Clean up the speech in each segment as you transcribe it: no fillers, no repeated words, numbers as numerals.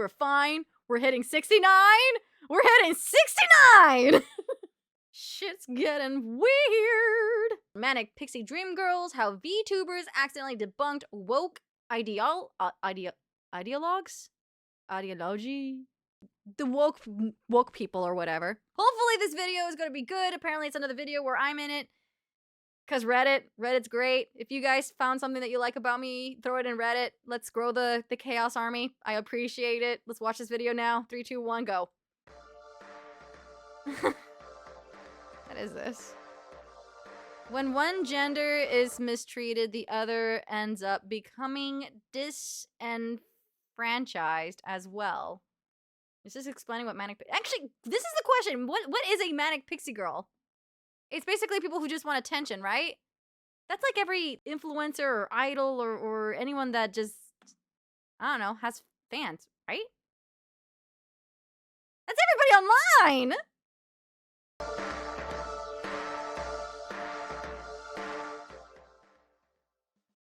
We're fine. We're hitting 69. We're hitting 69. Shit's getting weird. Manic Pixie Dreamgirls, how Vtubers accidentally debunked woke ideologues? Ideology? The woke people or whatever. Hopefully this video is gonna be good. Apparently it's another video where I'm in it. Cause Reddit's great. If you guys found something that you like about me, throw it in Reddit. Let's grow the chaos army. I appreciate it. Let's watch this video now. 3, 2, 1, go. What is this? When one gender is mistreated, the other ends up becoming disenfranchised as well. Is this explaining what manic... Actually, this is the question. What is a manic pixie girl? It's basically people who just want attention, right? That's like every influencer or idol or anyone that just, I don't know, has fans, right? That's everybody online!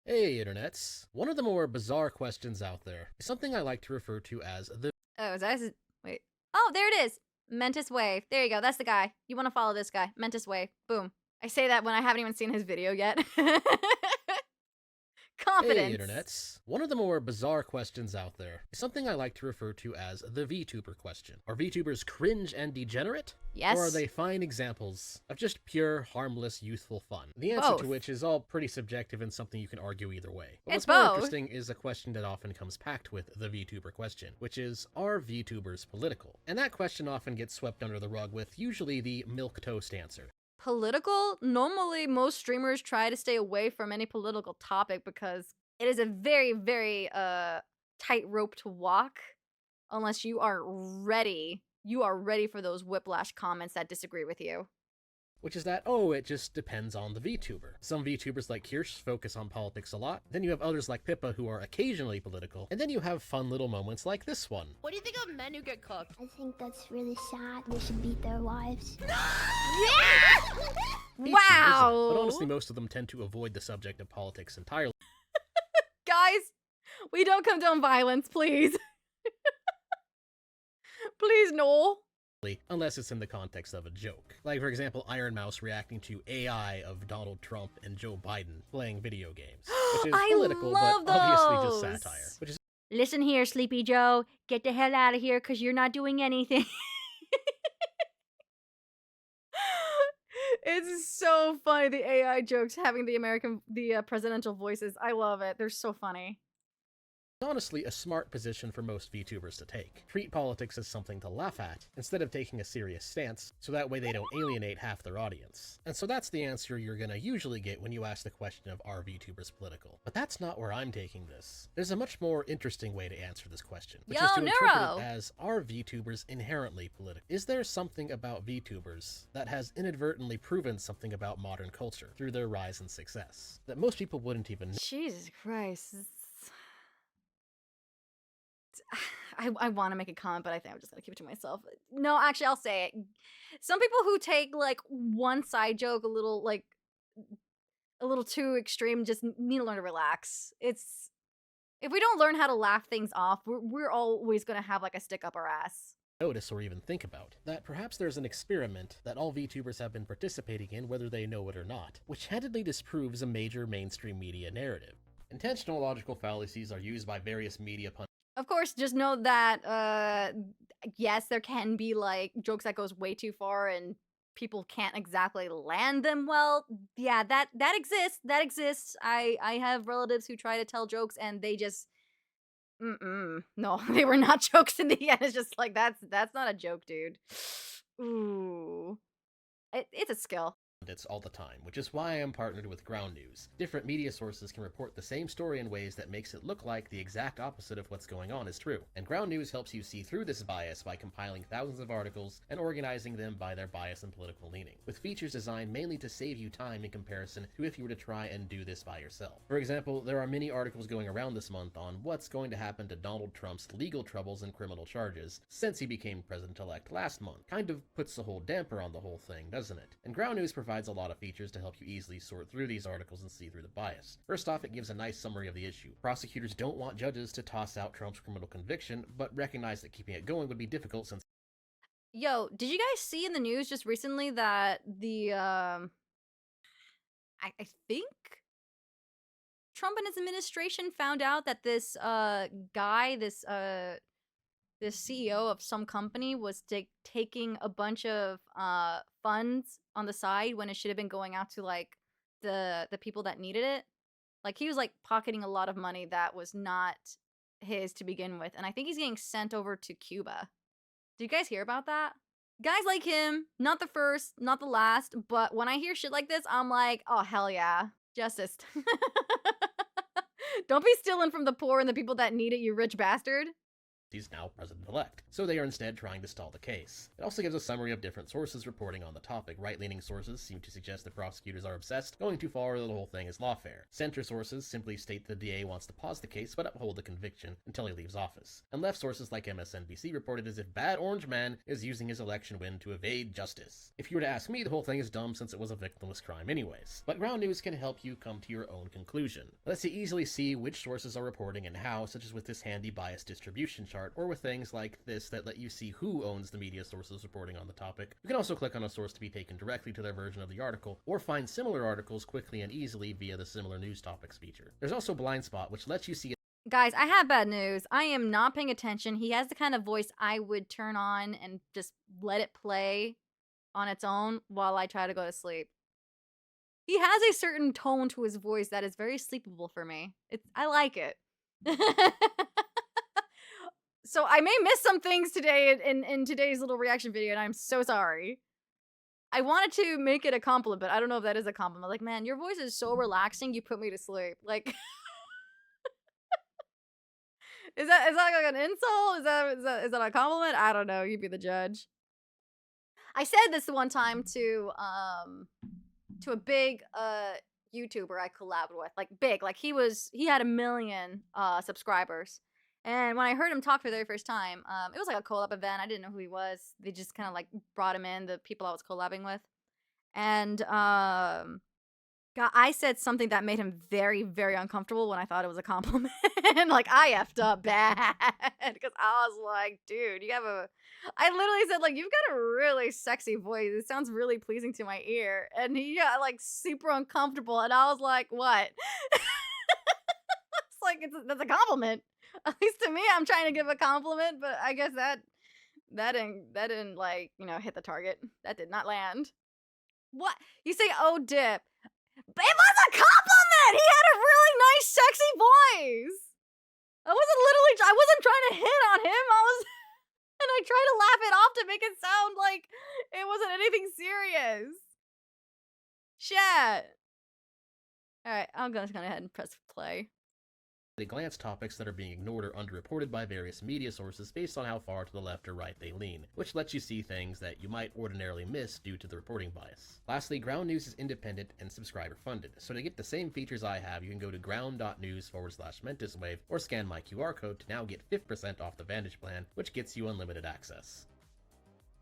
Hey, internets. One of the more bizarre questions out there is something I like to refer to as the... Oh, is that... Wait. Oh, there it is! MentisWave. There you go. That's the guy. You want to follow this guy. MentisWave. Boom. I say that when I haven't even seen his video yet. Confidence. Hey, internets. One of the more bizarre questions out there is something I like to refer to as the Vtuber question. Are Vtubers cringe and degenerate? Yes. Or are they fine examples of just pure, harmless, youthful fun? The answer to which is all pretty subjective and something you can argue either way. But what's more interesting is a question that often comes packed with the Vtuber question, which is, are Vtubers political? And that question often gets swept under the rug with usually the milquetoast answer. Political? Normally, most streamers try to stay away from any political topic because it is a very, very tight rope to walk unless you are ready. You are ready for those whiplash comments that disagree with you. Which is that, oh, it just depends on the VTuber. Some VTubers like Kirsch focus on politics a lot, then you have others like Pippa who are occasionally political, and then you have fun little moments like this one. What do you think of men who get cooked? I think that's really sad. They should beat their wives. Yeah! Wow! But honestly, most of them tend to avoid the subject of politics entirely. Guys, we don't condone violence, please. Please, no. Unless it's in the context of a joke. Like, for example, Iron Mouse reacting to AI of Donald Trump and Joe Biden playing video games. Which is political, but obviously just satire. Which is Listen here, Sleepy Joe. Get the hell out of here because you're not doing anything. It's so funny, the AI jokes having the presidential voices. I love it. They're so funny. honestly a smart position for most VTubers to take. Treat politics as something to laugh at, instead of taking a serious stance, so that way they don't alienate half their audience. And so that's the answer you're gonna usually get when you ask the question of are VTubers political. But that's not where I'm taking this. There's a much more interesting way to answer this question, which is to interpret it as, are VTubers inherently political? Is there something about VTubers that has inadvertently proven something about modern culture through their rise and success, that most people wouldn't even know? Jesus Christ. I want to make a comment, but I think I'm just gonna keep it to myself. No, actually, I'll say it. Some people who take like one side joke a little too extreme just need to learn to relax. If we don't learn how to laugh things off, we're always gonna have like a stick up our ass. Notice or even think about that perhaps there's an experiment that all VTubers have been participating in, whether they know it or not, which handedly disproves a major mainstream media narrative. Intentional logical fallacies are used by various media pundits. Of course, just know that, yes, there can be, like, jokes that goes way too far and people can't exactly land them well. Yeah, that exists. That exists. I have relatives who try to tell jokes and they just... No, they were not jokes in the end. It's just like, that's not a joke, dude. Ooh. It's a skill. It's all the time, which is why I am partnered with Ground News. Different media sources can report the same story in ways that makes it look like the exact opposite of what's going on is true. And Ground News helps you see through this bias by compiling thousands of articles and organizing them by their bias and political leaning, with features designed mainly to save you time in comparison to if you were to try and do this by yourself. For example, there are many articles going around this month on what's going to happen to Donald Trump's legal troubles and criminal charges since he became president-elect last month. Kind of puts the whole damper on the whole thing, doesn't it? And Ground News provides provides a lot of features to help you easily sort through these articles and see through the bias. First off, it gives a nice summary of the issue. Prosecutors don't want judges to toss out Trump's criminal conviction, but recognize that keeping it going would be difficult since Yo, did you guys see in the news just recently that the I think Trump and his administration found out that this guy, this CEO of some company was taking a bunch of funds on the side when it should have been going out to like the people that needed it. Like he was like pocketing a lot of money that was not his to begin with, and I think he's getting sent over to Cuba. Did you guys hear about that? Guys like him, not the first, not the last, but when I hear shit like this, I'm like, oh hell yeah, justice. Don't be stealing from the poor and the people that need it, you rich bastard. he's now president-elect, so they are instead trying to stall the case. It also gives a summary of different sources reporting on the topic. Right-leaning sources seem to suggest that prosecutors are obsessed, going too far or the whole thing is lawfare. Center sources simply state the DA wants to pause the case but uphold the conviction until he leaves office. And left sources like MSNBC reported as if bad orange man is using his election win to evade justice. If you were to ask me, the whole thing is dumb since it was a victimless crime anyways. But ground news can help you come to your own conclusion. Let's easily see which sources are reporting and how, such as with this handy bias distribution chart, or with things like this that let you see who owns the media sources reporting on the topic. You can also click on a source to be taken directly to their version of the article, or find similar articles quickly and easily via the similar news topics feature. There's also Blind Spot, which lets you see Guys, I have bad news. I am not paying attention. He has the kind of voice I would turn on and just let it play on its own while I try to go to sleep. He has a certain tone to his voice that is very sleepable for me. I like it. So I may miss some things today in today's little reaction video, and I'm so sorry. I wanted to make it a compliment, but I don't know if that is a compliment. Like, man, your voice is so relaxing, you put me to sleep. Like, is that like an insult? Is that a compliment? I don't know. You be the judge. I said this one time to a big YouTuber I collabed with, like big, like he had 1 million subscribers. And when I heard him talk for the very first time, it was like a collab event. I didn't know who he was. They just kind of like brought him in, the people I was collabing with. And God, I said something that made him very, very uncomfortable when I thought it was a compliment. Like, I effed up bad. Because I was like, dude, I literally said, like, you've got a really sexy voice. It sounds really pleasing to my ear. And he got, like, super uncomfortable. And I was like, what? It's like, that's a compliment. At least to me, I'm trying to give a compliment. But I guess that didn't, like, hit the target. That did not land. What? You say, oh, dip. It was a compliment! He had a really nice, sexy voice! I wasn't trying to hit on him, and I tried to laugh it off to make it sound like it wasn't anything serious. Shit. Alright, I'm gonna go ahead and press play. They glance topics that are being ignored or underreported by various media sources based on how far to the left or right they lean, which lets you see things that you might ordinarily miss due to the reporting bias. Lastly, Ground News is independent and subscriber funded, so to get the same features I have, you can go to ground.news/MentisWave or scan my QR code to now get 5% off the Vantage plan, which gets you unlimited access.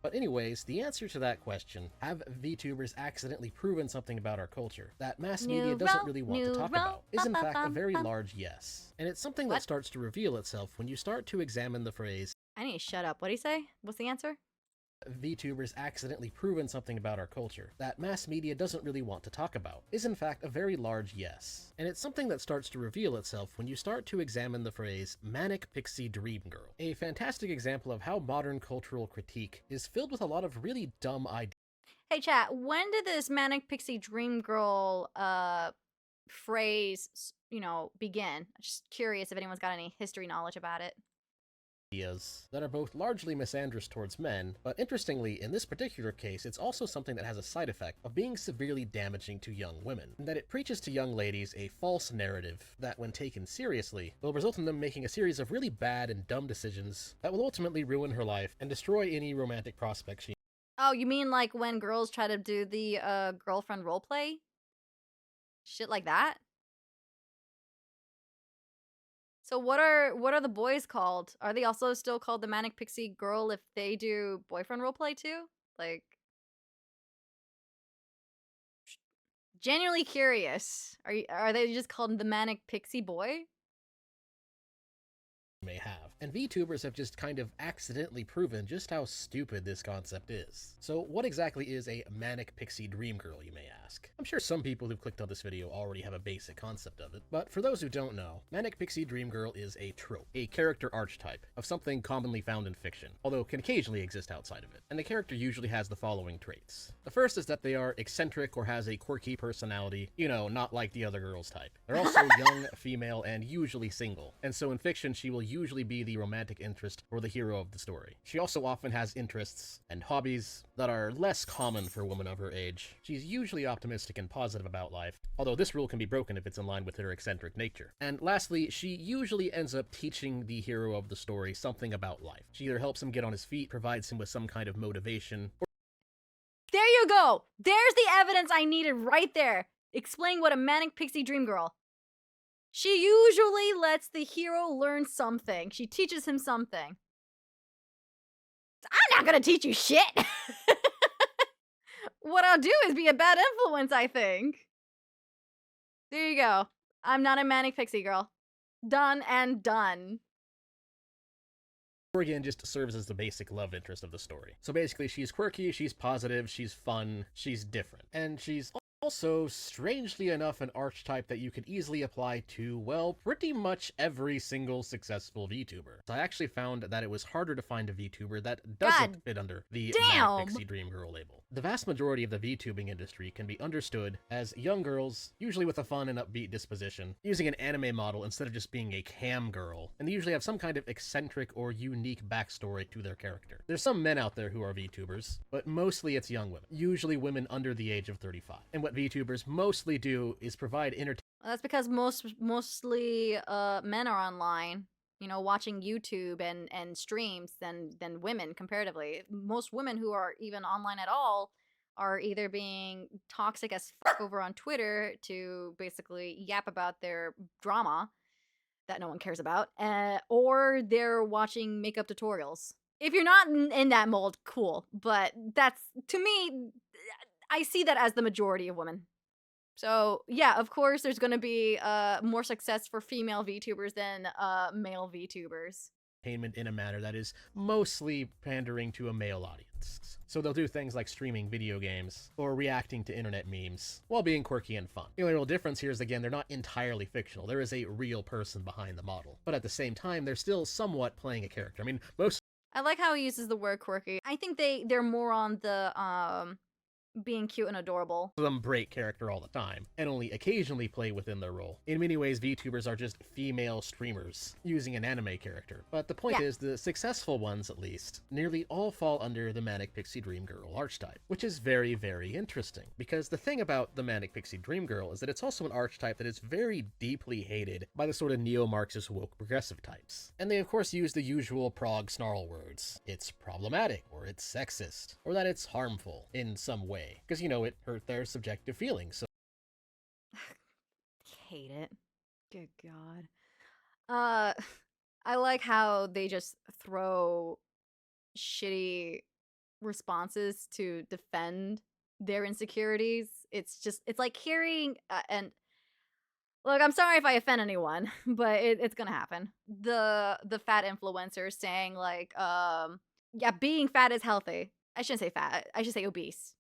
But anyways, the answer to that question, have VTubers accidentally proven something about our culture that mass media doesn't really want to talk about, is in fact a very large yes. And it's something that starts to reveal itself when you start to examine the phrase, I need to shut up. What'd he say? What's the answer? VTubers accidentally proven something about our culture that mass media doesn't really want to talk about, is in fact a very large yes. And it's something that starts to reveal itself when you start to examine the phrase Manic Pixie Dreamgirl, a fantastic example of how modern cultural critique is filled with a lot of really dumb ideas. Hey chat, when did this Manic Pixie Dreamgirl phrase, begin? I'm just curious if anyone's got any history knowledge about it. That are both largely misandrous towards men, but interestingly, in this particular case, it's also something that has a side effect of being severely damaging to young women, and that it preaches to young ladies a false narrative that, when taken seriously, will result in them making a series of really bad and dumb decisions that will ultimately ruin her life and destroy any romantic prospects she. Oh, you mean like when girls try to do the girlfriend roleplay? Shit like that? So what are the boys called? Are they also still called the Manic Pixie Girl if they do boyfriend roleplay too? Like, Genuinely curious. Are they just called the Manic Pixie boy? May have. And VTubers have just kind of accidentally proven just how stupid this concept is. So what exactly is a Manic Pixie Dream Girl, you may ask? I'm sure some people who clicked on this video already have a basic concept of it, but for those who don't know, Manic Pixie Dream Girl is a trope, a character archetype of something commonly found in fiction, although can occasionally exist outside of it. And the character usually has the following traits. The first is that they are eccentric or has a quirky personality, you know, not like the other girls type. They're also young, female, and usually single, and so in fiction she will usually be the romantic interest or the hero of the story. She also often has interests and hobbies that are less common for a woman of her age. She's usually optimistic and positive about life, although this rule can be broken if it's in line with her eccentric nature. And lastly, she usually ends up teaching the hero of the story something about life. She either helps him get on his feet, provides him with some kind of motivation, or There you go! There's the evidence I needed right there! Explain what a Manic Pixie Dream Girl. She usually lets the hero learn something. She teaches him something. I'm not gonna teach you shit! What I'll do is be a bad influence, I think. There you go. I'm not a Manic Pixie girl. Done and done. again just serves as the basic love interest of the story. So basically she's quirky, she's positive, she's fun, she's different. And she's also, strangely enough, an archetype that you could easily apply to, well, pretty much every single successful VTuber. So I actually found that it was harder to find a VTuber that doesn't fit under the Manic Pixie Dream Girl label. The vast majority of the VTubing industry can be understood as young girls, usually with a fun and upbeat disposition, using an anime model instead of just being a cam girl, and they usually have some kind of eccentric or unique backstory to their character. There's some men out there who are VTubers, but mostly it's young women, usually women under the age of 35. And what VTubers mostly do is provide entertainment. That's because mostly men are online, you know, watching YouTube and streams than women comparatively. Most women who are even online at all are either being toxic as fuck over on Twitter to basically yap about their drama that no one cares about, or they're watching makeup tutorials. If you're not in that mold, cool. But that's, to me, I see that as the majority of women. So, yeah, of course, there's going to be more success for female VTubers than male VTubers. In a manner that is mostly pandering to a male audience. So they'll do things like streaming video games or reacting to internet memes while being quirky and fun. The only real difference here is, again, they're not entirely fictional. There is a real person behind the model. But at the same time, they're still somewhat playing a character. I mean, most... I like how he uses the word quirky. I think they're more on the being cute and adorable. Them break character all the time, and only occasionally play within their role. In many ways, VTubers are just female streamers using an anime character. But the point is, the successful ones, at least, nearly all fall under the Manic Pixie Dream Girl archetype, which is very, very interesting. Because the thing about the Manic Pixie Dream Girl is that it's also an archetype that is very deeply hated by the sort of neo-Marxist woke progressive types. And they, of course, use the usual prog snarl words. It's problematic, or it's sexist, or that it's harmful in some way. Because, you know, it hurt their subjective feelings. So hate it. Good God. I like how they just throw shitty responses to defend their insecurities. It's like hearing, and look, I'm sorry if I offend anyone, but it's gonna happen. The fat influencers saying like, yeah, being fat is healthy. I shouldn't say fat. I should say obese.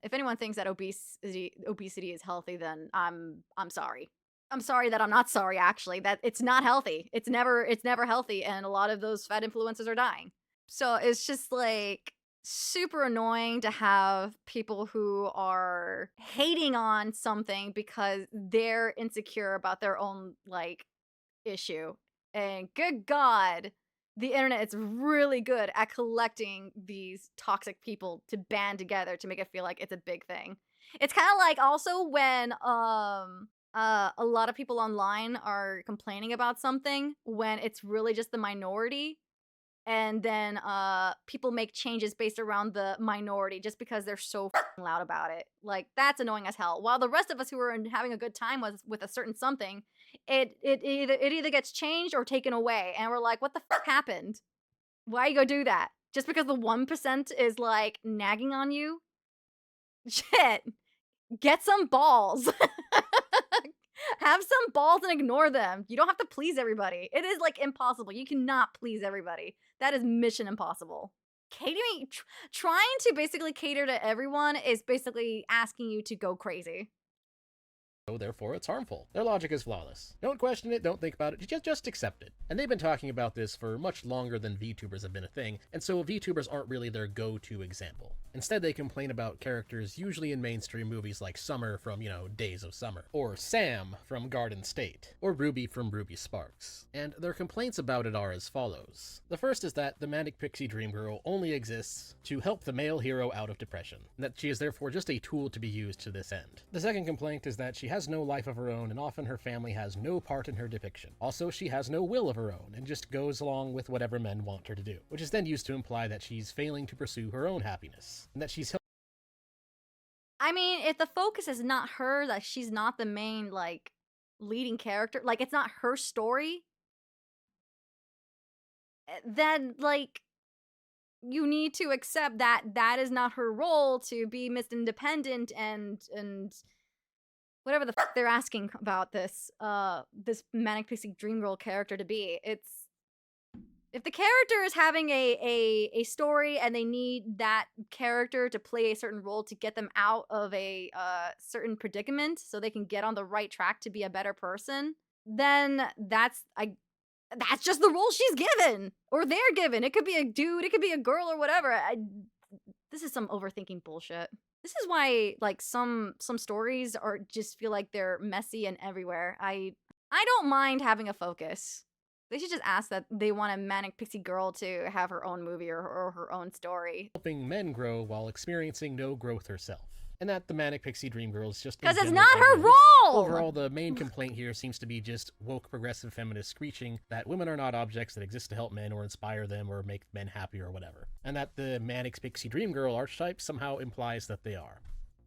If anyone thinks that obesity is healthy, then I'm sorry. I'm sorry that I'm not sorry, actually. That it's not healthy. It's never healthy, and a lot of those fat influencers are dying. So it's just like super annoying to have people who are hating on something because they're insecure about their own like issue. And good God, the internet is really good at collecting these toxic people to band together to make it feel like it's a big thing. It's kind of like also when a lot of people online are complaining about something when it's really just the minority, and then people make changes based around the minority just because they're so loud about it. Like, that's annoying as hell. While the rest of us who are having a good time with a certain something, it either gets changed or taken away, and we're like, what the fuck happened? Why you go do that? Just because the 1% is like nagging on you? Shit. Get some balls. Have some balls and ignore them. You don't have to please everybody. It is like impossible. You cannot please everybody. That is mission impossible. Catering, trying to basically cater to everyone is basically asking you to go crazy. So therefore it's harmful. Their logic is flawless. Don't question it, don't think about it, just accept it. And they've been talking about this for much longer than VTubers have been a thing, and so VTubers aren't really their go-to example. Instead, they complain about characters usually in mainstream movies like Summer from, Days of Summer, or Sam from Garden State, or Ruby from Ruby Sparks. And their complaints about it are as follows. The first is that the Manic Pixie Dream Girl only exists to help the male hero out of depression, and that she is therefore just a tool to be used to this end. The second complaint is that she has no life of her own, and often her family has no part in her depiction. Also, she has no will of her own, and just goes along with whatever men want her to do, which is then used to imply that she's failing to pursue her own happiness, and that she's I mean, if the focus is not her, like she's not the main, like, leading character, like it's not her story, then, like, you need to accept that that is not her role to be Miss Independent and whatever the fuck they're asking about this Manic Pixie Dream Girl character to be. It's, if the character is having a story and they need that character to play a certain role to get them out of a certain predicament so they can get on the right track to be a better person, then that's just the role she's given, or they're given. It could be a dude, it could be a girl, or whatever. This is some overthinking bullshit. This is why, like, some stories just feel like they're messy and everywhere. I don't mind having a focus. They should just ask that they want a Manic Pixie girl to have her own movie or her own story. helping men grow while experiencing no growth herself. And that the Manic Pixie Dream Girl is just... Because it's not her role! Overall, the main complaint here seems to be just woke progressive feminists screeching that women are not objects that exist to help men or inspire them or make men happy or whatever. And that the Manic Pixie Dream Girl archetype somehow implies that they are.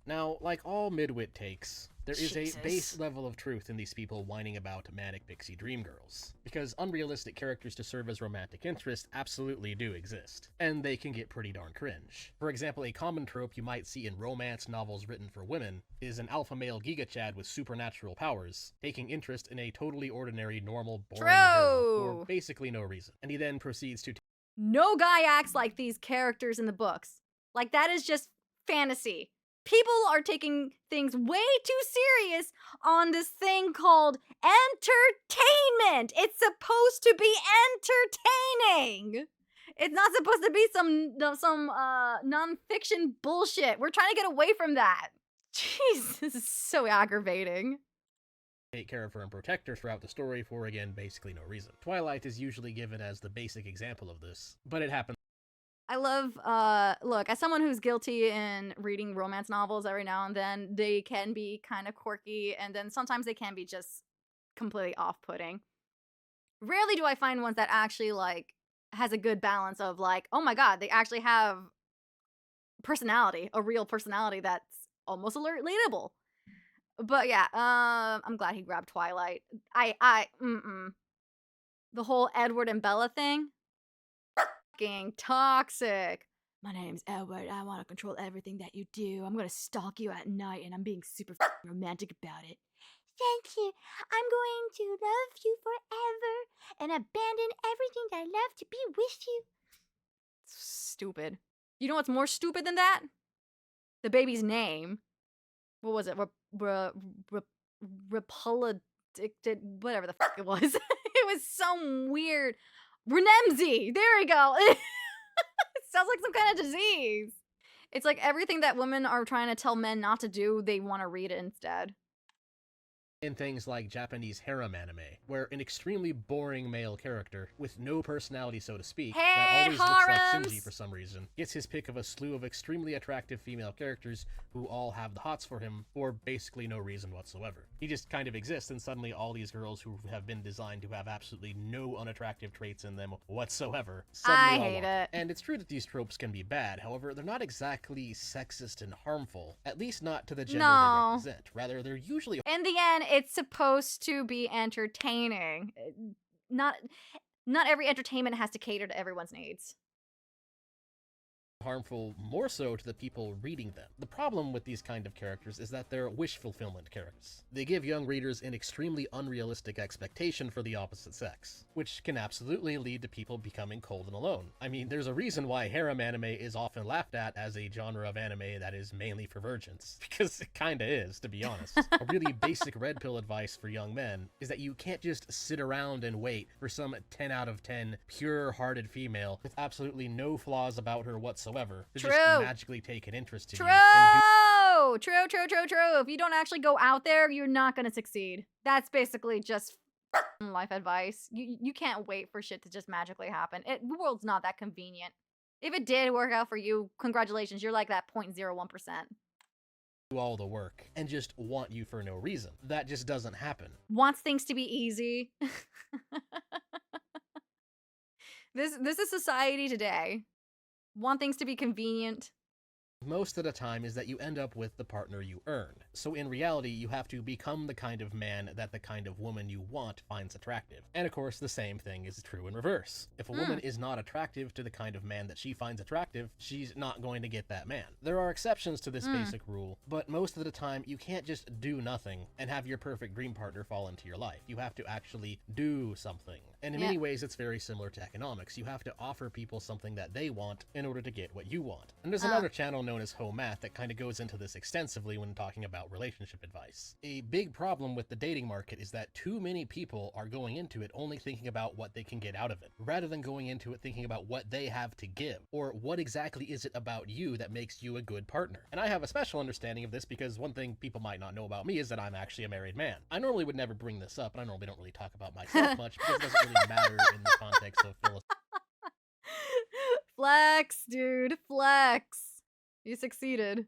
Now, like all midwit takes, there is a base level of truth in these people whining about Manic Pixie Dream Girls, because unrealistic characters to serve as romantic interest absolutely do exist, and they can get pretty darn cringe. For example, a common trope you might see in romance novels written for women is an alpha male Giga Chad with supernatural powers, taking interest in a totally ordinary, normal, boring girl for basically no reason, and he then proceeds to... No guy acts like these characters in the books. Like, that is just fantasy. People are taking things way too serious on this thing called entertainment. It's supposed to be entertaining. It's not supposed to be some non-fiction bullshit. We're trying to get away from that. Jeez, this is so aggravating. Take care of her and protect her throughout the story for, again, basically no reason. Twilight is usually given as the basic example of this, but it happens. I love, look, as someone who's guilty in reading romance novels every now and then, they can be kind of quirky, and then sometimes they can be just completely off-putting. Rarely do I find ones that actually, like, has a good balance of, like, oh my god, they actually have personality, a real personality that's almost relatable. But yeah, I'm glad he grabbed Twilight. The whole Edward and Bella thing, fucking toxic. My name's Edward. I want to control everything that you do. I'm gonna stalk you at night, and I'm being super romantic about it. Thank you. I'm going to love you forever and abandon everything that I love to be with you. Stupid. You know what's more stupid than that? The baby's name. What was it? Repulladicted, whatever the fuck it was. It was some weird... Renemzy! There we go! It sounds like some kind of disease. It's like everything that women are trying to tell men not to do, they want to read it instead. In things like Japanese harem anime, where an extremely boring male character, with no personality so to speak, that always looks like Shinji for some reason, gets his pick of a slew of extremely attractive female characters who all have the hots for him for basically no reason whatsoever. He just kind of exists, and suddenly all these girls who have been designed to have absolutely no unattractive traits in them whatsoever suddenly I hate it. And it's true that these tropes can be bad, however, they're not exactly sexist and harmful, at least not to the gender they represent. Rather, they're usually... In the end, it's supposed to be entertaining. Not every entertainment has to cater to everyone's needs. harmful more so to the people reading them. The problem with these kind of characters is that they're wish fulfillment characters. They give young readers an extremely unrealistic expectation for the opposite sex, which can absolutely lead to people becoming cold and alone. I mean, there's a reason why harem anime is often laughed at as a genre of anime that is mainly for virgins, because it kinda is, to be honest. A really basic red pill advice for young men is that you can't just sit around and wait for some 10 out of 10 pure-hearted female with absolutely no flaws about her whatsoever to just magically take an interest in you. True. If you don't actually go out there, you're not gonna succeed. That's basically just life advice. You can't wait for shit to just magically happen. The world's not that convenient. If it did work out for you, congratulations, you're like that 0.01%. Do all the work and just want you for no reason. That just doesn't happen. Wants things to be easy. This is society today. Want things to be convenient. Most of the time is that you end up with the partner you earned. So in reality, you have to become the kind of man that the kind of woman you want finds attractive. And of course, the same thing is true in reverse. If a woman is not attractive to the kind of man that she finds attractive, she's not going to get that man. There are exceptions to this basic rule, but most of the time, you can't just do nothing and have your perfect dream partner fall into your life. You have to actually do something. And in many ways, it's very similar to economics. You have to offer people something that they want in order to get what you want. And there's another channel known as Home Math that kind of goes into this extensively when talking about relationship advice. A big problem with the dating market is that too many people are going into it only thinking about what they can get out of it, rather than going into it thinking about what they have to give, or what exactly is it about you that makes you a good partner. And I have a special understanding of this because one thing people might not know about me is that I'm actually a married man. I normally would never bring this up, and I normally don't really talk about myself much because it doesn't really matter in the context of philosophy. Flex, dude, flex. You succeeded.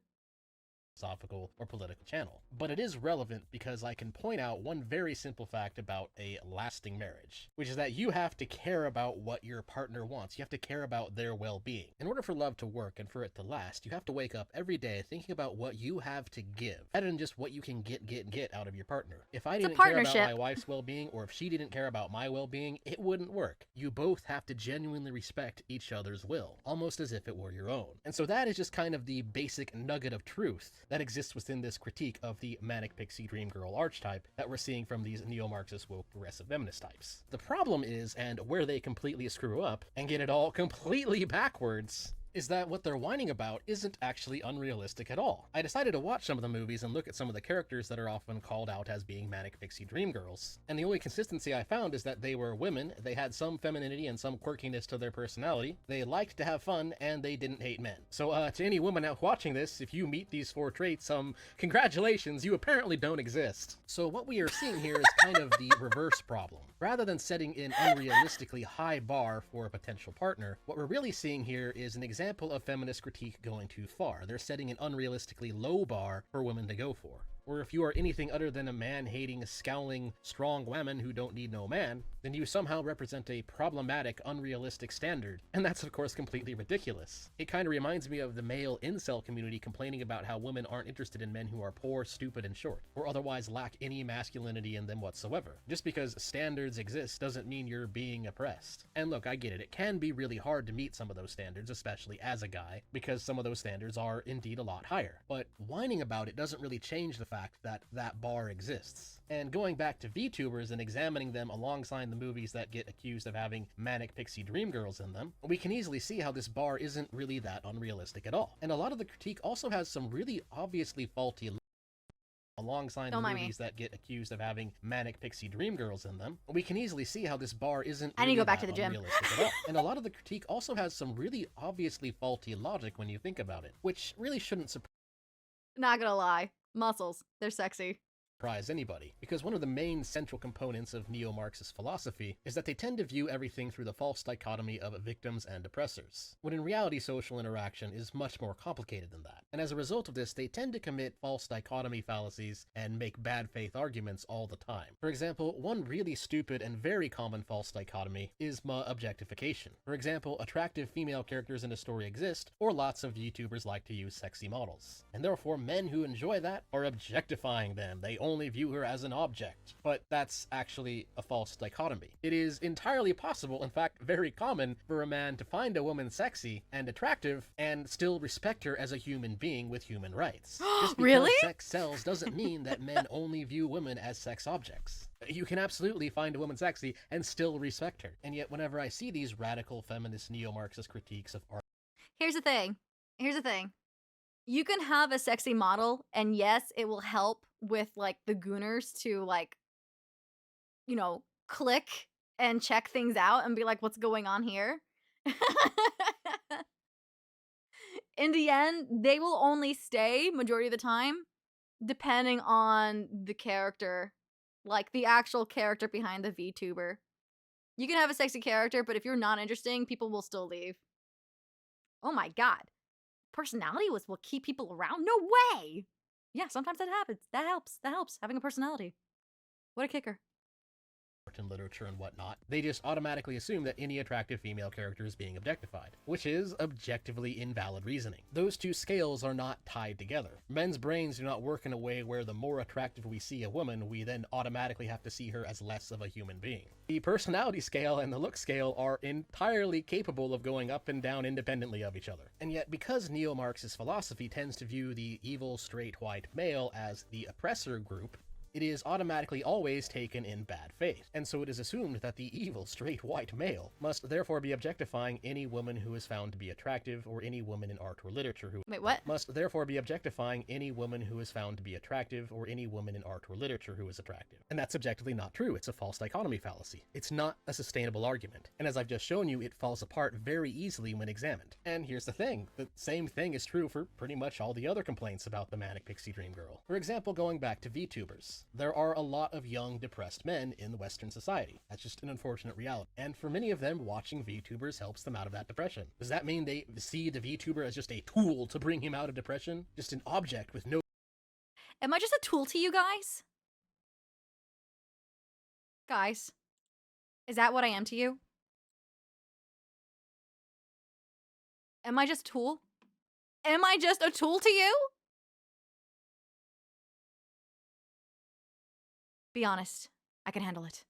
Philosophical or political channel. But it is relevant because I can point out one very simple fact about a lasting marriage, which is that you have to care about what your partner wants. You have to care about their well-being. In order for love to work and for it to last, you have to wake up every day thinking about what you have to give, rather than just what you can get out of your partner. If I didn't care about my wife's well-being, or if she didn't care about my well-being, it wouldn't work. You both have to genuinely respect each other's will, almost as if it were your own. And so that is just kind of the basic nugget of truth that exists within this critique of the Manic Pixie Dream Girl archetype that we're seeing from these neo-Marxist woke progressive feminist types. The problem is, and where they completely screw up and get it all completely backwards, is that what they're whining about isn't actually unrealistic at all. I decided to watch some of the movies and look at some of the characters that are often called out as being Manic Pixie Dream Girls, and the only consistency I found is that they were women, they had some femininity and some quirkiness to their personality, they liked to have fun, and they didn't hate men. So to any woman out watching this, if you meet these four traits, congratulations, you apparently don't exist. So what we are seeing here is kind of the reverse problem. Rather than setting an unrealistically high bar for a potential partner, what we're really seeing here is an example of feminist critique going too far. They're setting an unrealistically low bar for women to go for. Or if you are anything other than a man-hating, scowling, strong woman who don't need no man, then you somehow represent a problematic, unrealistic standard. And that's of course completely ridiculous. It kind of reminds me of the male incel community complaining about how women aren't interested in men who are poor, stupid, and short, or otherwise lack any masculinity in them whatsoever. Just because standards exist doesn't mean you're being oppressed. And look, I get it, it can be really hard to meet some of those standards, especially as a guy, because some of those standards are indeed a lot higher. But whining about it doesn't really change the fact that that bar exists. And going back to Vtubers and examining them alongside the movies that get accused of having Manic Pixie Dream Girls in them, we can easily see how this bar isn't really that unrealistic at all. And a lot of the critique also has some really obviously faulty alongside the movies that get accused of having Manic Pixie Dream Girls in them, we can easily see how this bar isn't really I need to go back to the gym. Unrealistic at all. And a lot of the critique also has some really obviously faulty logic when you think about it, which really shouldn't surprise Not gonna lie. Muscles. They're sexy. Anybody, because one of the main central components of neo-Marxist philosophy is that they tend to view everything through the false dichotomy of victims and oppressors, when in reality social interaction is much more complicated than that. And as a result of this, they tend to commit false dichotomy fallacies and make bad faith arguments all the time. For example, one really stupid and very common false dichotomy is objectification. For example, attractive female characters in a story exist, or lots of VTubers like to use sexy models, and therefore men who enjoy that are objectifying them. They only view her as an object. But that's actually a false dichotomy. It is entirely possible, in fact very common, for a man to find a woman sexy and attractive and still respect her as a human being with human rights. Just because Really? sex sells doesn't mean that men only view women as sex objects. You can absolutely find a woman sexy and still respect her. And yet whenever I see these radical feminist neo-Marxist critiques of art, Here's the thing. Here's the thing. You can have a sexy model, and yes, it will help with, like, the gooners to, like, you know, click and check things out and be like, what's going on here? In the end, they will only stay, majority of the time, depending on the character. Like, the actual character behind the VTuber. You can have a sexy character, but if you're not interesting, people will still leave. Oh my god. Personality will keep people around? No way! Yeah, sometimes that happens. That helps. That helps, having a personality. What a kicker. and literature and whatnot, they just automatically assume that any attractive female character is being objectified, which is objectively invalid reasoning. Those two scales are not tied together. Men's brains do not work in a way where the more attractive we see a woman, we then automatically have to see her as less of a human being. The personality scale and the look scale are entirely capable of going up and down independently of each other. And yet, because neo-Marxist philosophy tends to view the evil straight white male as the oppressor group, it is automatically always taken in bad faith, and so it is assumed that the evil straight white male must therefore be objectifying any woman who is found to be attractive, or any woman in art or literature who Wait, what? must therefore be objectifying any woman who is found to be attractive, or any woman in art or literature who is attractive. And that's objectively not true. It's a false dichotomy fallacy. It's not a sustainable argument, and as I've just shown you, it falls apart very easily when examined. And here's the thing, the same thing is true for pretty much all the other complaints about the Manic Pixie Dream Girl. For example, going back to Vtubers, there are a lot of young, depressed men in Western society. That's just an unfortunate reality. And for many of them, watching Vtubers helps them out of that depression. Does that mean they see the Vtuber as just a tool to bring him out of depression? Just an object with no... Am I just a tool to you guys? Guys, is that what I am to you? Am I just a tool? Am I just a tool to you? Be honest. I can handle it.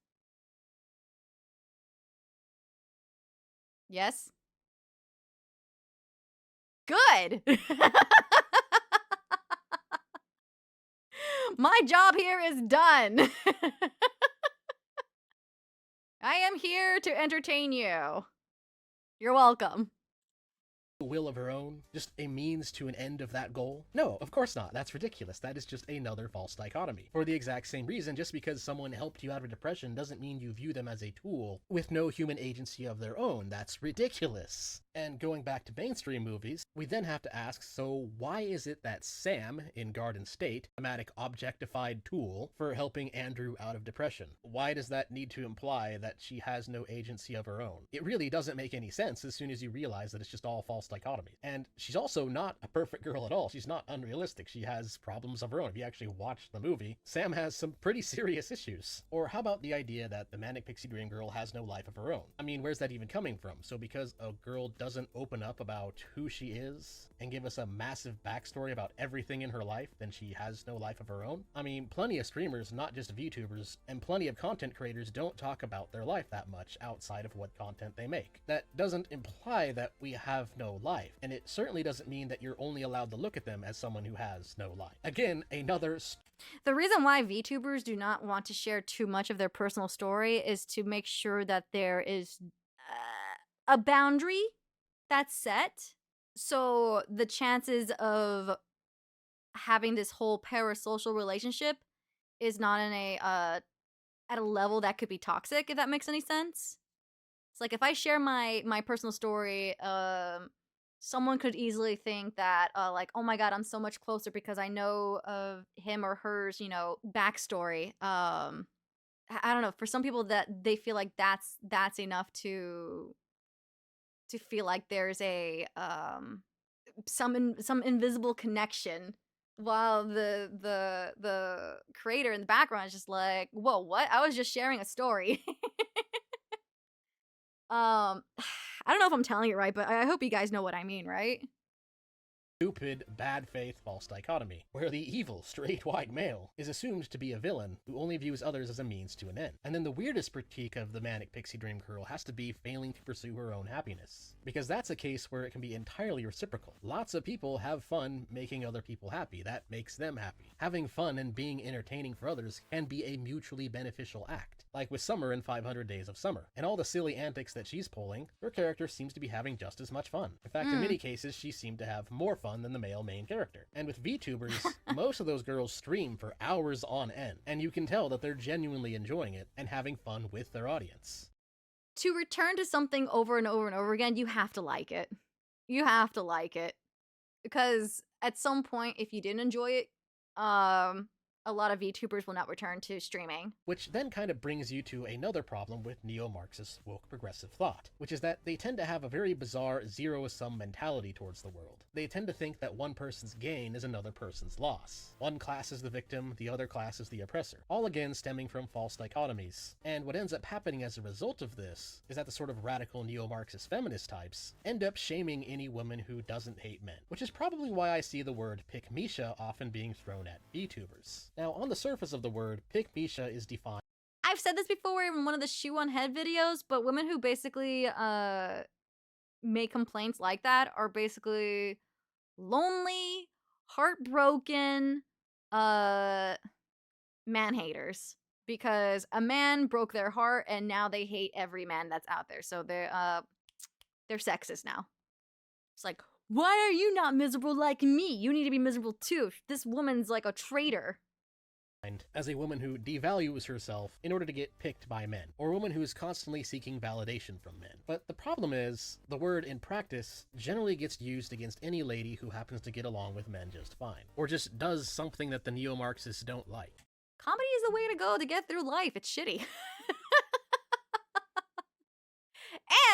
Yes? Good! My job here is done! I am here to entertain you. You're welcome. will of her own, just a means to an end of that goal? No, of course not. That's ridiculous. That is just another false dichotomy. For the exact same reason, just because someone helped you out of depression doesn't mean you view them as a tool with no human agency of their own. That's ridiculous. And going back to mainstream movies, we then have to ask, so why is it that Sam, in Garden State, a dramatic objectified tool for helping Andrew out of depression? Why does that need to imply that she has no agency of her own? It really doesn't make any sense as soon as you realize that it's just all false dichotomy. And she's also not a perfect girl at all. She's not unrealistic. She has problems of her own. If you actually watch the movie, Sam has some pretty serious issues. Or how about the idea that the Manic Pixie Dream Girl has no life of her own? I mean, where's that even coming from? So because a girl doesn't open up about who she is and give us a massive backstory about everything in her life, then she has no life of her own? I mean, plenty of streamers, not just VTubers, and plenty of content creators don't talk about their life that much outside of what content they make. That doesn't imply that we have no life, and it certainly doesn't mean that you're only allowed to look at them as someone who has no life. Again, another... The reason why VTubers do not want to share too much of their personal story is to make sure that there is a boundary that's set. So the chances of having this whole parasocial relationship is not in a at a level that could be toxic, if that makes any sense. It's like if I share my personal story, someone could easily think that like, oh my god, I'm so much closer because I know of him or hers, you know, backstory. I don't know, for some people that they feel like that's enough to feel like there's a some invisible connection, while the creator in the background is just like, whoa, what? I was just sharing a story. I don't know if I'm telling it right, but I hope you guys know what I mean, right? stupid, bad faith false dichotomy, where the evil, straight white male is assumed to be a villain who only views others as a means to an end. And then the weirdest critique of the Manic Pixie Dream Girl has to be failing to pursue her own happiness, because that's a case where it can be entirely reciprocal. Lots of people have fun making other people happy. That makes them happy. Having fun and being entertaining for others can be a mutually beneficial act, like with Summer in 500 Days of Summer. And all the silly antics that she's pulling, her character seems to be having just as much fun. In fact, in many cases, she seemed to have more fun than the male main character. And with VTubers, most of those girls stream for hours on end, and you can tell that they're genuinely enjoying it and having fun with their audience. To return to something over and over and over again, you have to like it. You have to like it. Because at some point, if you didn't enjoy it, a lot of VTubers will not return to streaming. Which then kind of brings you to another problem with neo-Marxist woke progressive thought, which is that they tend to have a very bizarre zero-sum mentality towards the world. They tend to think that one person's gain is another person's loss. One class is the victim, the other class is the oppressor. All again stemming from false dichotomies. And what ends up happening as a result of this is that the sort of radical neo-Marxist feminist types end up shaming any woman who doesn't hate men, which is probably why I see the word pick-misha often being thrown at VTubers. Now, on the surface of the word, pick-misha is defined. I've said this before in one of the shoe on head videos, but women who basically make complaints like that are basically lonely, heartbroken, man haters. Because a man broke their heart and now they hate every man that's out there. So they're sexist now. It's like, why are you not miserable like me? You need to be miserable too. This woman's like a traitor. As a woman who devalues herself in order to get picked by men, or a woman who is constantly seeking validation from men. But the problem is, the word in practice generally gets used against any lady who happens to get along with men just fine, or just does something that the neo-Marxists don't like. Comedy is the way to go to get through life. It's shitty.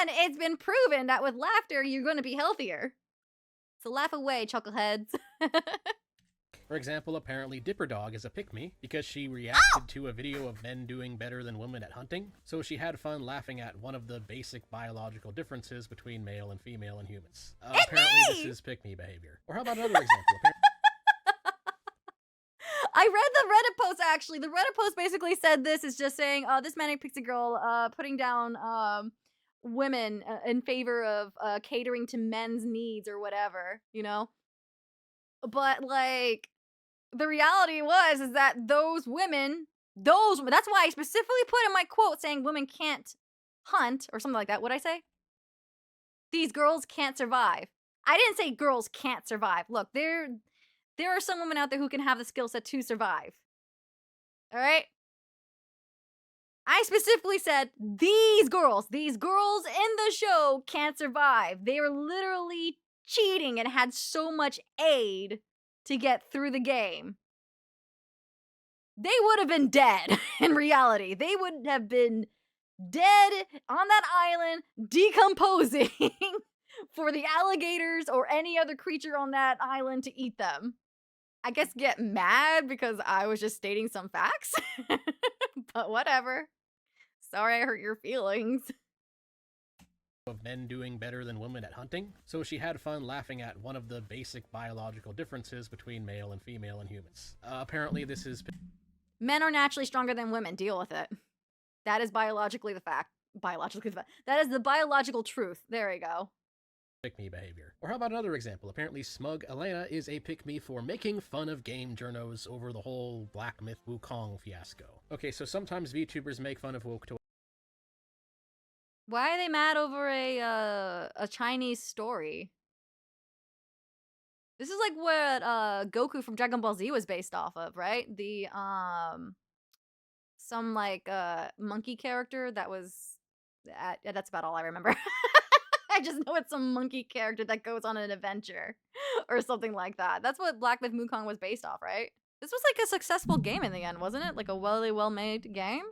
And it's been proven that with laughter, you're going to be healthier. So laugh away, chuckleheads. For example, apparently DipperDog is a pick-me because she reacted to a video of men doing better than women at hunting, so she had fun laughing at one of the basic biological differences between male and female in humans. Apparently this is pick-me behavior. Or how about another example? I read the Reddit post, actually. The Reddit post basically said this is just saying, this Manic Pixie girl putting down women in favor of catering to men's needs or whatever, you know? But, like, the reality is that those women, that's why I specifically put in my quote saying women can't hunt, or something like that. What'd I say? These girls can't survive. I didn't say girls can't survive. Look, there are some women out there who can have the skill set to survive. All right? I specifically said these girls in the show can't survive. They were literally cheating and had so much aid to get through the game. They would have been dead in reality. They would have been dead on that island, decomposing for the alligators or any other creature on that island to eat them. I guess get mad because I was just stating some facts. But whatever. Sorry I hurt your feelings. Of men doing better than women at hunting, so she had fun laughing at one of the basic biological differences between male and female in humans. Apparently this is... Men are naturally stronger than women. Deal with it. That is biologically the fact. That is the biological truth. There you go. Pick-me behavior. Or how about another example? Apparently Smug Elena is a pick-me for making fun of game journos over the whole Black Myth Wukong fiasco. Okay, so sometimes VTubers make fun of woke to... Why are they mad over a Chinese story? This is like what Goku from Dragon Ball Z was based off of, right? The some like monkey character that was that's about all I remember. I just know it's some monkey character that goes on an adventure or something like that. That's what Black Myth Wukong was based off, right? This was like a successful game in the end, wasn't it? Like a well-made game?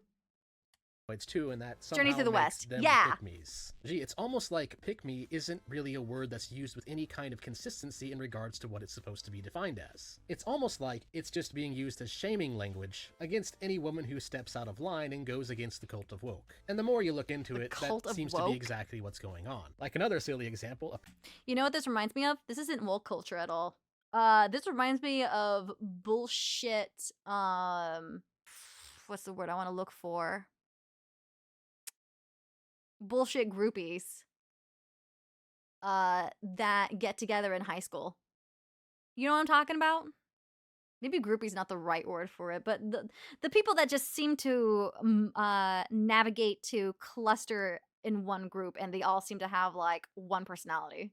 too, and that Journey somehow to the makes West. them Yeah. pick-me's. Gee, it's almost like pick-me isn't really a word that's used with any kind of consistency in regards to what it's supposed to be defined as. It's almost like it's just being used as shaming language against any woman who steps out of line and goes against the cult of woke. And the more you look into it, cult that of seems to woke? be exactly what's going on. Like another silly example, You know what this reminds me of? This isn't woke culture at all. This reminds me of bullshit, what's the word I want to look for? Bullshit groupies, that get together in high school. You know what I'm talking about? Maybe groupie's not the right word for it, but the people that just seem to navigate to cluster in one group, and they all seem to have like one personality.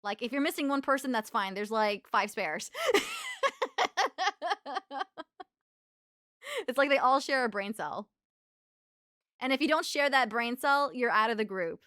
Like if you're missing one person, that's fine. There's like 5 spares. It's like they all share a brain cell. And if you don't share that brain cell, you're out of the group.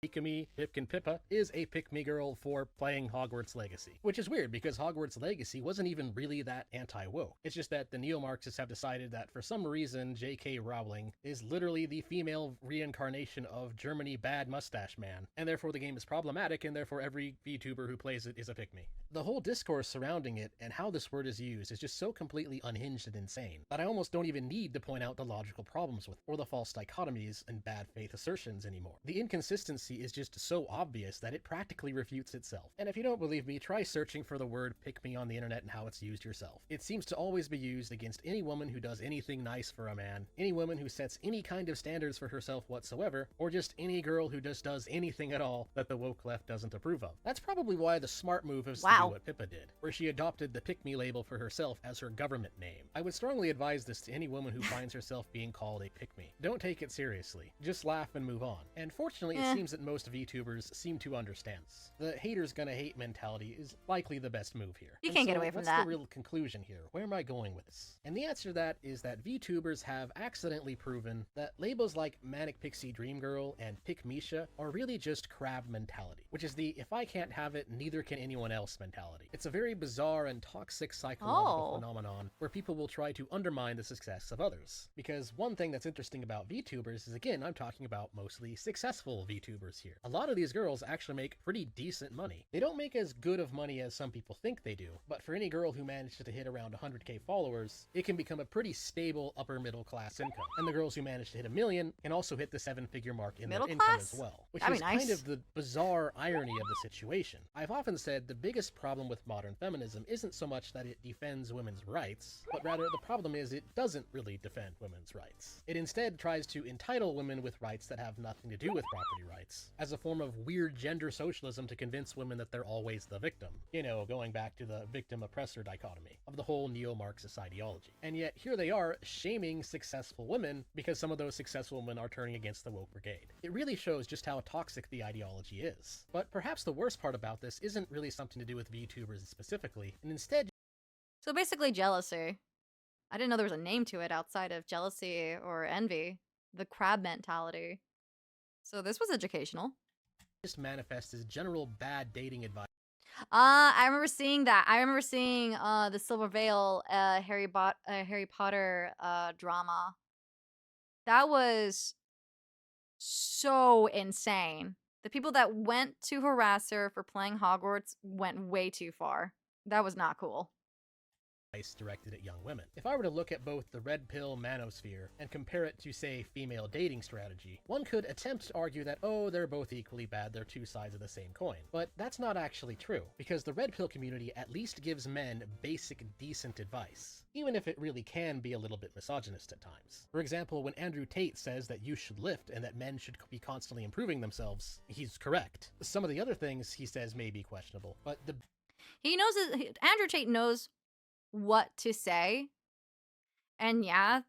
Pikami Pipkin Pippa is a pick-me girl for playing Hogwarts Legacy. Which is weird, because Hogwarts Legacy wasn't even really that anti-woke. It's just that the neo-Marxists have decided that for some reason J.K. Rowling is literally the female reincarnation of Germany Bad Mustache Man, and therefore the game is problematic, and therefore every VTuber who plays it is a pick-me. The whole discourse surrounding it and how this word is used is just so completely unhinged and insane that I almost don't even need to point out the logical problems with or the false dichotomies and bad faith assertions anymore. The inconsistency is just so obvious that it practically refutes itself. And if you don't believe me, try searching for the word pick me on the internet and how it's used yourself. It seems to always be used against any woman who does anything nice for a man, any woman who sets any kind of standards for herself whatsoever, or just any girl who just does anything at all that the woke left doesn't approve of. That's probably why the smart move is to do what Pippa did, where she adopted the pick me label for herself as her government name. I would strongly advise this to any woman who finds herself being called a pick me. Don't take it seriously. Just laugh and move on. And fortunately, it seems that most VTubers seem to understand this. The haters gonna hate mentality is likely the best move here. You can't get away from that. What's the real conclusion here? Where am I going with this? And the answer to that is that VTubers have accidentally proven that labels like Manic Pixie Dreamgirl and Pick Misha are really just crab mentality, which is the if I can't have it, neither can anyone else mentality. It's a very bizarre and toxic psychological phenomenon where people will try to undermine the success of others. Because one thing that's interesting about VTubers is, again, I'm talking about mostly successful VTubers here. A lot of these girls actually make pretty decent money. They don't make as good of money as some people think they do, but for any girl who manages to hit around 100k followers, it can become a pretty stable upper middle class income. And the girls who manage to hit 1 million can also hit the 7-figure mark in their income as well, which is kind of the bizarre irony of the situation. I've often said the biggest problem with modern feminism isn't so much that it defends women's rights, but rather the problem is it doesn't really defend women's rights. It instead tries to entitle women with rights that have nothing to do with property rights, as a form of weird gender socialism to convince women that they're always the victim. You know, going back to the victim-oppressor dichotomy of the whole neo-Marxist ideology. And yet, here they are shaming successful women because some of those successful women are turning against the woke brigade. It really shows just how toxic the ideology is. But perhaps the worst part about this isn't really something to do with VTubers specifically, and instead... So basically jealousy. I didn't know there was a name to it outside of jealousy or envy. The crab mentality. So this was educational. Just manifests as general bad dating advice. I remember seeing that. I remember seeing the Silver Veil Harry Potter drama. That was so insane. The people that went to harass her for playing Hogwarts went way too far. That was not cool. Directed at young women. If I were to look at both the red pill manosphere and compare it to, say, female dating strategy, one could attempt to argue that, oh, they're both equally bad, they're two sides of the same coin. But that's not actually true, because the red pill community at least gives men basic, decent advice, even if it really can be a little bit misogynist at times. For example, when Andrew Tate says that you should lift and that men should be constantly improving themselves, he's correct. Some of the other things he says may be questionable, but he knows Andrew Tate knows what to say. And yeah,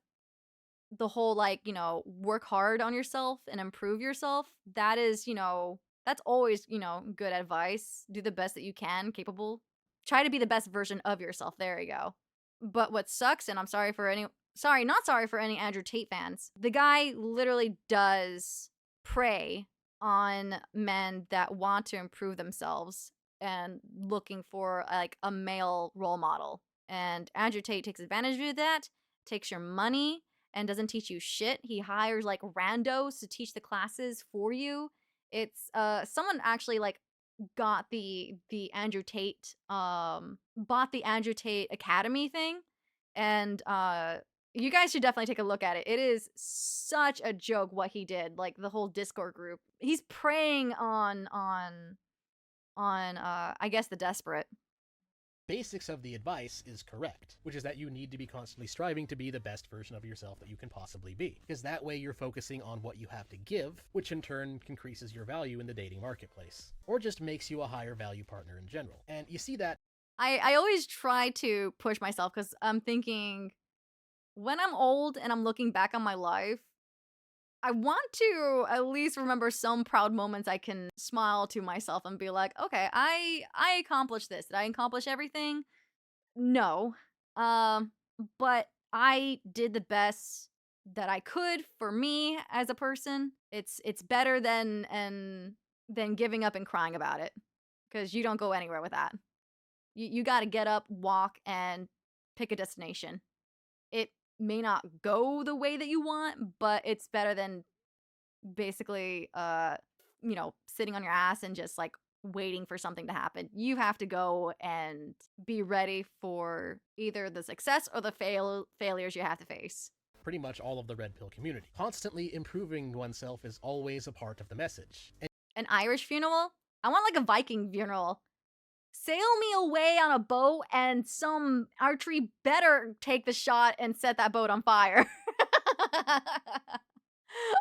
the whole, like, you know, work hard on yourself and improve yourself, that is, you know, that's always, you know, good advice. Do the best that you can, capable. Try to be the best version of yourself. There you go. But what sucks, and I'm sorry for any, not sorry for any Andrew Tate fans, the guy literally does prey on men that want to improve themselves and looking for, like, a male role model. And Andrew Tate takes advantage of that, takes your money, and doesn't teach you shit. He hires like randos to teach the classes for you. It's someone actually like got the Andrew Tate bought the Andrew Tate Academy thing, and you guys should definitely take a look at it. It is such a joke what he did, like the whole Discord group. He's preying on I guess the desperate. Basics of the advice is correct, which is that you need to be constantly striving to be the best version of yourself that you can possibly be, because that way you're focusing on what you have to give, which in turn increases your value in the dating marketplace, or just makes you a higher value partner in general. And you see that I always try to push myself because I'm thinking when I'm old and I'm looking back on my life, I want to at least remember some proud moments I can smile to myself and be like, okay, I accomplished this. Did I accomplish everything? No. But I did the best that I could for me as a person. It's better than giving up and crying about it, because you don't go anywhere with that. You got to get up, walk, and pick a destination. It may not go the way that you want, but it's better than basically sitting on your ass and just like waiting for something to happen. You have to go and be ready for either the success or the failures you have to face. pretty much all of the Red Pill community. Constantly improving oneself is always a part of the message. An Irish funeral? I want like a Viking funeral. Sail me away on a boat and some archery better take the shot and set that boat on fire.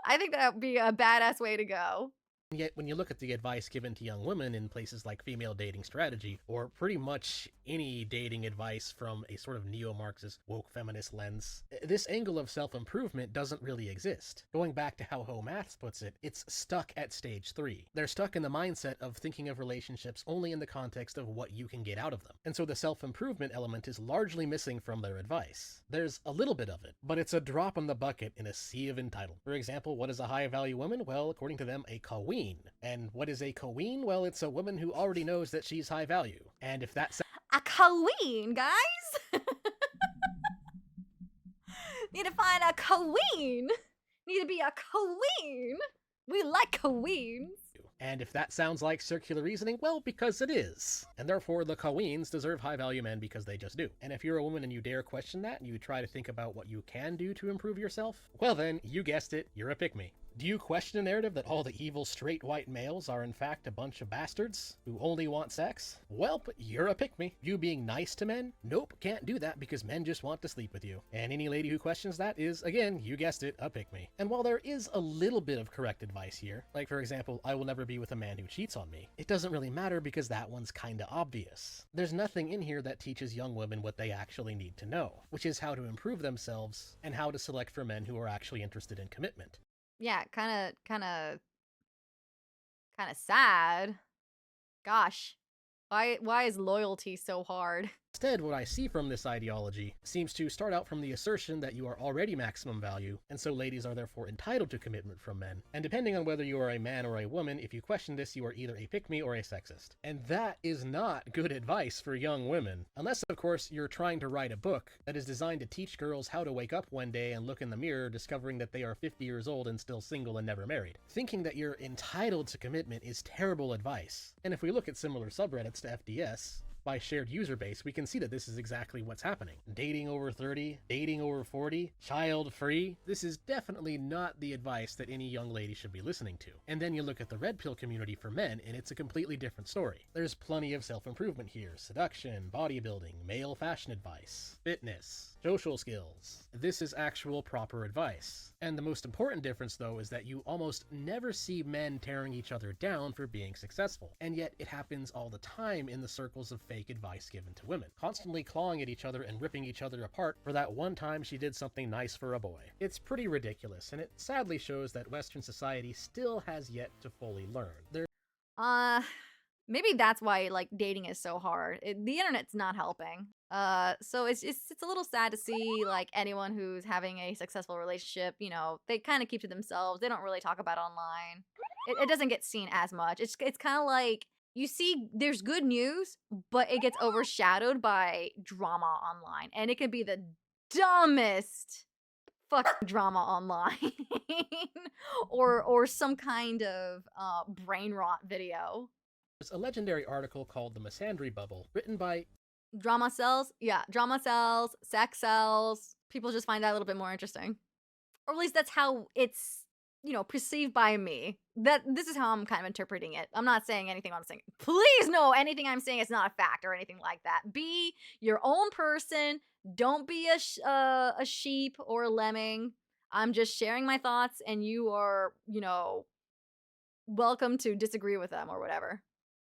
I think that would be a badass way to go. Yet, when you look at the advice given to young women in places like Female Dating Strategy, or pretty much any dating advice from a sort of neo-Marxist, woke feminist lens, this angle of self-improvement doesn't really exist. Going back to how Ho Maths puts it, it's stuck at stage 3. They're stuck in the mindset of thinking of relationships only in the context of what you can get out of them. And so the self-improvement element is largely missing from their advice. There's a little bit of it, but it's a drop in the bucket in a sea of entitlement. For example, what is a high-value woman? Well, according to them, a queen. And what is a queen? Well, it's a woman who already knows that she's high value. And if that's a queen, guys! Need to find a queen! Need to be a queen! We like queens! And if that sounds like circular reasoning, well, because it is. And therefore, the queens deserve high-value men because they just do. And if you're a woman and you dare question that, and you try to think about what you can do to improve yourself, well then, you guessed it, you're a pick-me. Do you question the narrative that all the evil straight white males are in fact a bunch of bastards who only want sex? Welp, you're a pick-me. You being nice to men? Nope, can't do that because men just want to sleep with you. And any lady who questions that is, again, you guessed it, a pick-me. And while there is a little bit of correct advice here, like for example, I will never be with a man who cheats on me, it doesn't really matter because that one's kinda obvious. There's nothing in here that teaches young women what they actually need to know, which is how to improve themselves and how to select for men who are actually interested in commitment. Yeah, kind of sad. Gosh, why is loyalty so hard? Instead, what I see from this ideology seems to start out from the assertion that you are already maximum value, and so ladies are therefore entitled to commitment from men. And depending on whether you are a man or a woman, if you question this, you are either a pick-me or a sexist. And that is not good advice for young women. Unless, of course, you're trying to write a book that is designed to teach girls how to wake up one day and look in the mirror discovering that they are 50 years old and still single and never married. Thinking that you're entitled to commitment is terrible advice. And if we look at similar subreddits to FDS, by shared user base, we can see that this is exactly what's happening. Dating over 30, dating over 40, child free. This is definitely not the advice that any young lady should be listening to. And then you look at the red pill community for men, and it's a completely different story. There's plenty of self-improvement here. Seduction, bodybuilding, male fashion advice, fitness, social skills. This is actual proper advice. And the most important difference, though, is that you almost never see men tearing each other down for being successful. And yet it happens all the time in the circles of fake advice given to women, constantly clawing at each other and ripping each other apart for that one time she did something nice for a boy. It's pretty ridiculous, and it sadly shows that Western society still has yet to fully learn. Maybe that's why like dating is so hard. The internet's not helping. So it's a little sad to see like anyone who's having a successful relationship, you know, they kind of keep to themselves. They don't really talk about it online. It doesn't get seen as much. It's kind of like you see there's good news, but it gets overshadowed by drama online, and it can be the dumbest fuck drama online or some kind of brain rot video. There's a legendary article called The Misandry Bubble, written by Drama sells? Yeah, drama sells, sex sells. People just find that a little bit more interesting. Or at least that's how it's, you know, perceived by me. This is how I'm kind of interpreting it. I'm not saying anything I'm saying. Please no, anything I'm saying is not a fact or anything like that. Be your own person. Don't be a sheep or a lemming. I'm just sharing my thoughts and you are, you know, welcome to disagree with them or whatever.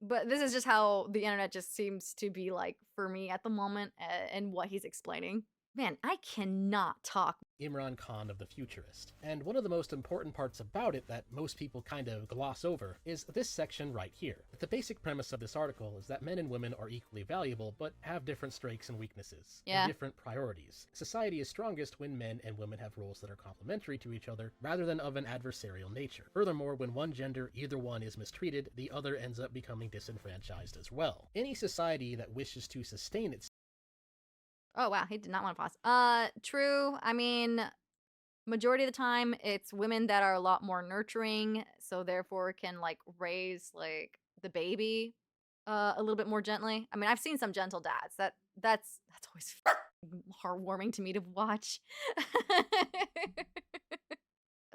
But this is just how the internet just seems to be like for me at the moment and what he's explaining. Man, I cannot talk. Imran Khan of The Futurist. And one of the most important parts about it that most people kind of gloss over is this section right here. The basic premise of this article is that men and women are equally valuable, but have different strengths and weaknesses, and different priorities. Society is strongest when men and women have roles that are complementary to each other, rather than of an adversarial nature. Furthermore, when one gender, either one, is mistreated, the other ends up becoming disenfranchised as well. Any society that wishes to sustain itself. Oh, wow. He did not want to pause. True. I mean, majority of the time, it's women that are a lot more nurturing, so therefore can, like, raise, like, the baby a little bit more gently. I mean, I've seen some gentle dads. That's always heartwarming to me to watch.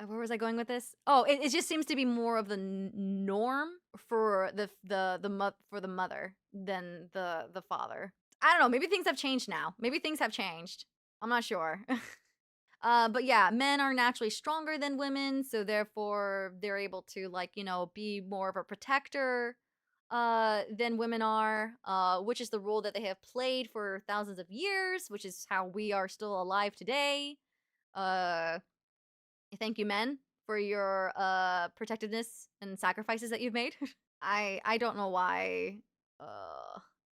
Where was I going with this? Oh, it just seems to be more of the norm for the mother than the father. I don't know. Maybe things have changed now. Maybe things have changed. I'm not sure. But yeah, men are naturally stronger than women, so therefore they're able to, like, you know, be more of a protector than women are, which is the role that they have played for thousands of years, which is how we are still alive today. Uh, Thank you, men, for your protectiveness and sacrifices that you've made. I don't know why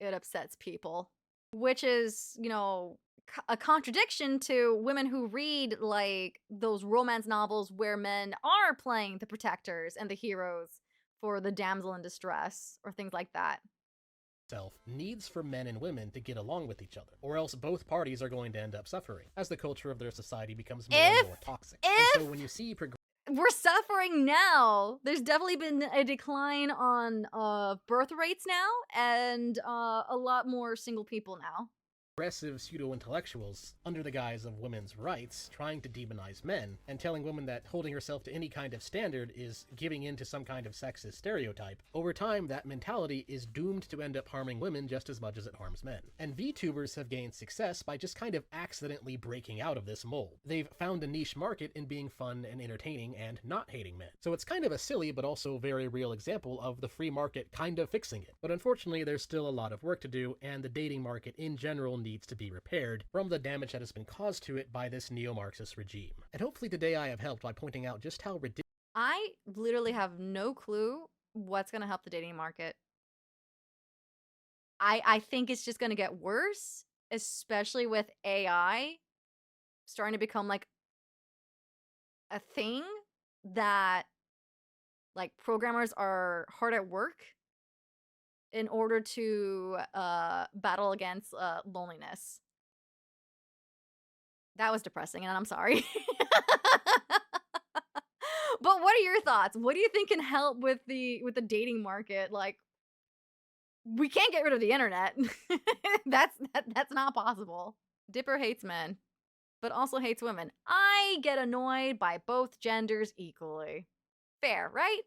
it upsets people, which is, you know, a contradiction to women who read like those romance novels where men are playing the protectors and the heroes for the damsel in distress or things like that. Needs for men and women to get along with each other, or else both parties are going to end up suffering as the culture of their society becomes more and more toxic. And so when you see we're suffering now. There's definitely been a decline on birth rates now, and a lot more single people now. Progressive pseudo-intellectuals, under the guise of women's rights, trying to demonize men, and telling women that holding herself to any kind of standard is giving in to some kind of sexist stereotype, over time that mentality is doomed to end up harming women just as much as it harms men. And Vtubers have gained success by just kind of accidentally breaking out of this mold. They've found a niche market in being fun and entertaining and not hating men. So it's kind of a silly but also very real example of the free market kind of fixing it. But unfortunately, there's still a lot of work to do, and the dating market in general needs to be repaired from the damage that has been caused to it by this neo-Marxist regime. And hopefully today I have helped by pointing out just how ridiculous. I literally have no clue what's going to help the dating market. I think it's just going to get worse, especially with AI starting to become like a thing that like programmers are hard at work in order to battle against loneliness. That was depressing, and I'm sorry. But what are your thoughts? What do you think can help with the dating market? Like, we can't get rid of the internet. That's not possible. Dipper hates men, but also hates women. I get annoyed by both genders equally. Fair, right?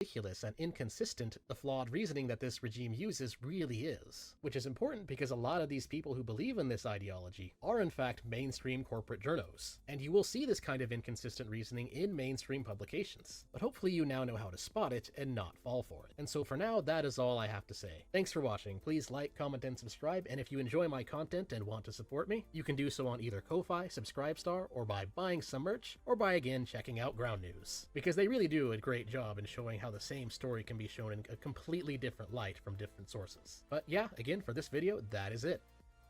Ridiculous and inconsistent the flawed reasoning that this regime uses really is, which is important because a lot of these people who believe in this ideology are in fact mainstream corporate journos, and you will see this kind of inconsistent reasoning in mainstream publications. But hopefully you now know how to spot it and not fall for it. And so for now, that is all I have to say. Thanks for watching. Please like, comment, and subscribe, and if you enjoy my content and want to support me, you can do so on either Ko-Fi, Subscribestar, or by buying some merch, or by again checking out Ground News, because they really do a great job in showing how the same story can be shown in a completely different light from different sources. But yeah, again, for this video, that is it.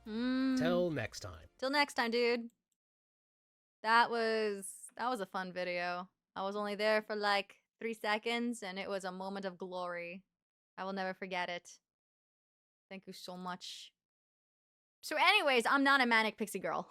Till next time. Till next time, dude. That was a fun video. I was only there for like 3 seconds, and it was a moment of glory. I will never forget it. Thank you so much. So anyways, I'm not a Manic Pixie girl.